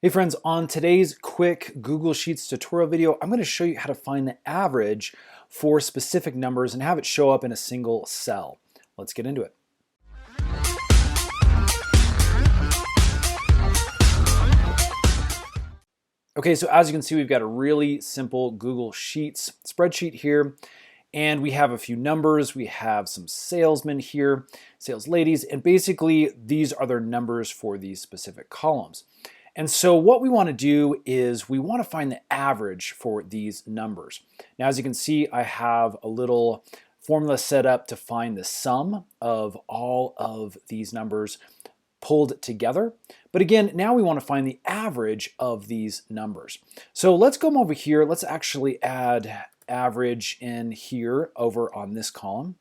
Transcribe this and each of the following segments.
Hey friends, on today's quick Google Sheets tutorial video, I'm going to show you how to find the average for specific numbers and have it show up in a single cell. Let's get into it. Okay, so as you can see, we've got a really simple Google Sheets spreadsheet here, and we have a few numbers. We have some salesmen here, sales ladies, and basically these are their numbers for these specific columns. And so what we want to do is we want to find the average for these numbers. Now, as you can see, I have a little formula set up to find the sum of all of these numbers pulled together. But again, now we want to find the average of these numbers. So let's come over here. Let's actually add average in here over on this column.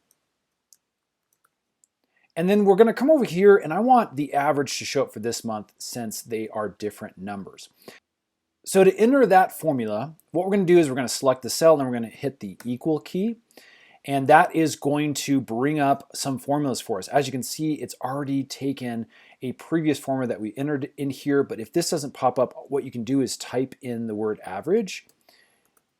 And then we're going to come over here, and I want the average to show up for this month since they are different numbers. So to enter that formula, what we're going to do is we're going to select the cell, and then we're going to hit the equal key. And that is going to bring up some formulas for us. As you can see, it's already taken a previous formula that we entered in here. But if this doesn't pop up, what you can do is type in the word average.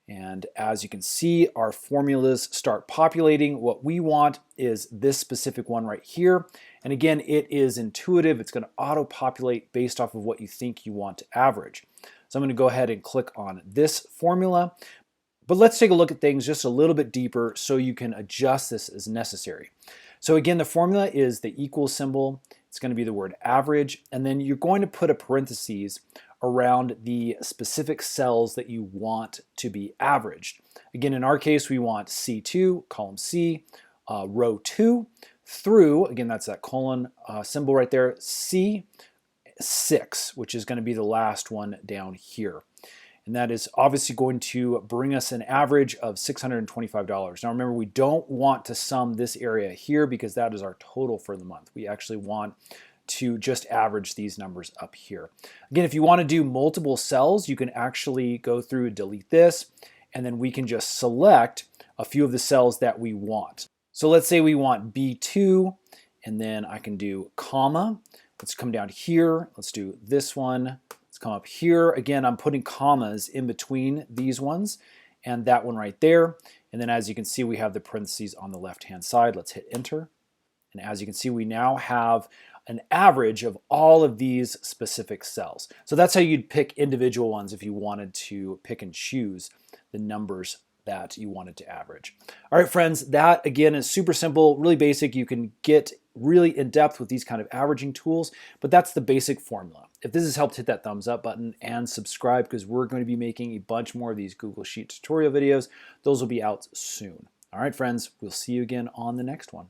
And as you can see, our formulas start populating. What we want is this specific one right here. And again, it is intuitive. It's going to auto-populate based off of what you think you want to average. So I'm going to go ahead and click on this formula. But let's take a look at things just a little bit deeper so you can adjust this as necessary. So again, the formula is the equal symbol. It's going to be the word average. And then you're going to put a parentheses around the specific cells that you want to be averaged. Again, in our case, we want C2, column C, row 2, through, again, that's that colon symbol right there, C6, which is going to be the last one down here. And that is obviously going to bring us an average of $625. Now remember, we don't want to sum this area here because that is our total for the month. We actually want to just average these numbers up here. Again, if you want to do multiple cells, you can actually go through and delete this, and then we can just select a few of the cells that we want. So let's say we want B2, and then I can do comma. Let's come down here. Let's do this one. Let's come up here. Again, I'm putting commas in between these ones and that one right there. And then as you can see, we have the parentheses on the left-hand side. Let's hit enter. And as you can see, we now have an average of all of these specific cells. So that's how you'd pick individual ones if you wanted to pick and choose the numbers that you wanted to average. All right, friends, that again is super simple, really basic. You can get really in depth with these kind of averaging tools, but that's the basic formula. If this has helped, hit that thumbs up button and subscribe because we're going to be making a bunch more of these Google Sheet tutorial videos. Those will be out soon. All right, friends, we'll see you again on the next one.